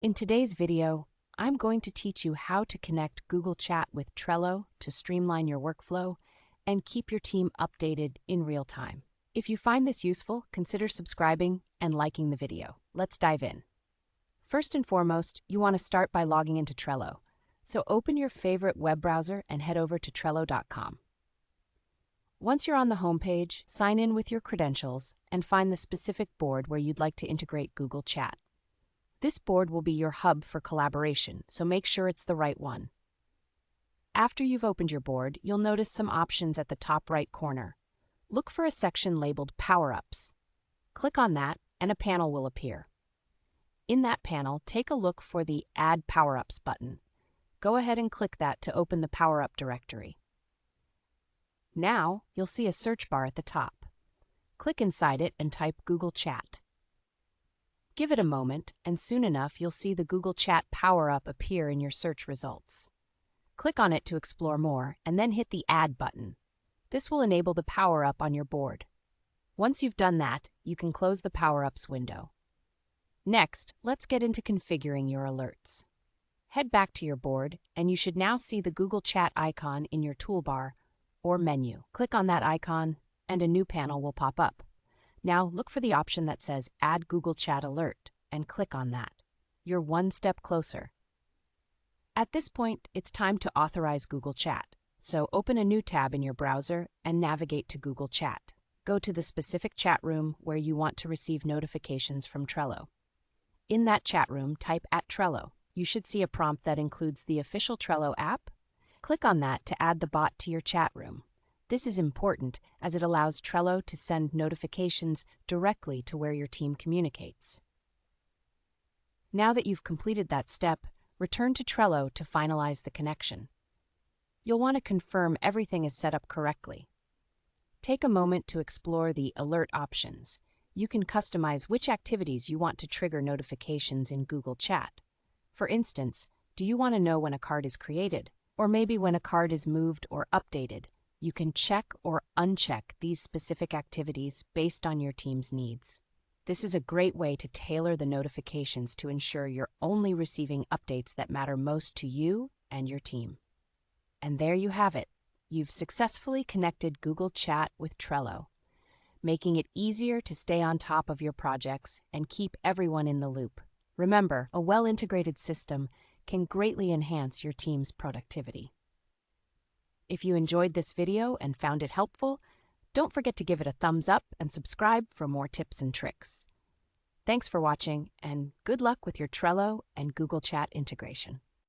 In today's video, I'm going to teach you how to connect Google Chat with Trello to streamline your workflow and keep your team updated in real time. If you find this useful, consider subscribing and liking the video. Let's dive in. First and foremost, you want to start by logging into Trello. So open your favorite web browser and head over to Trello.com. Once you're on the homepage, sign in with your credentials and find the specific board where you'd like to integrate Google Chat. This board will be your hub for collaboration, so make sure it's the right one. After you've opened your board, you'll notice some options at the top right corner. Look for a section labeled Power-Ups. Click on that, and a panel will appear. In that panel, take a look for the Add Power-Ups button. Go ahead and click that to open the Power-Up directory. Now, you'll see a search bar at the top. Click inside it and type Google Chat. Give it a moment, and soon enough you'll see the Google Chat Power-Up appear in your search results. Click on it to explore more, and then hit the Add button. This will enable the Power-Up on your board. Once you've done that, you can close the Power-Ups window. Next, let's get into configuring your alerts. Head back to your board, and you should now see the Google Chat icon in your toolbar or menu. Click on that icon, and a new panel will pop up. Now look for the option that says Add Google Chat Alert and click on that. You're one step closer. At this point, it's time to authorize Google Chat. So open a new tab in your browser and navigate to Google Chat. Go to the specific chat room where you want to receive notifications from Trello. In that chat room, type @Trello. You should see a prompt that includes the official Trello app. Click on that to add the bot to your chat room. This is important as it allows Trello to send notifications directly to where your team communicates. Now that you've completed that step, return to Trello to finalize the connection. You'll want to confirm everything is set up correctly. Take a moment to explore the alert options. You can customize which activities you want to trigger notifications in Google Chat. For instance, do you want to know when a card is created, or maybe when a card is moved or updated? You can check or uncheck these specific activities based on your team's needs. This is a great way to tailor the notifications to ensure you're only receiving updates that matter most to you and your team. And there you have it. You've successfully connected Google Chat with Trello, making it easier to stay on top of your projects and keep everyone in the loop. Remember, a well-integrated system can greatly enhance your team's productivity. If you enjoyed this video and found it helpful, don't forget to give it a thumbs up and subscribe for more tips and tricks. Thanks for watching, and good luck with your Trello and Google Chat integration.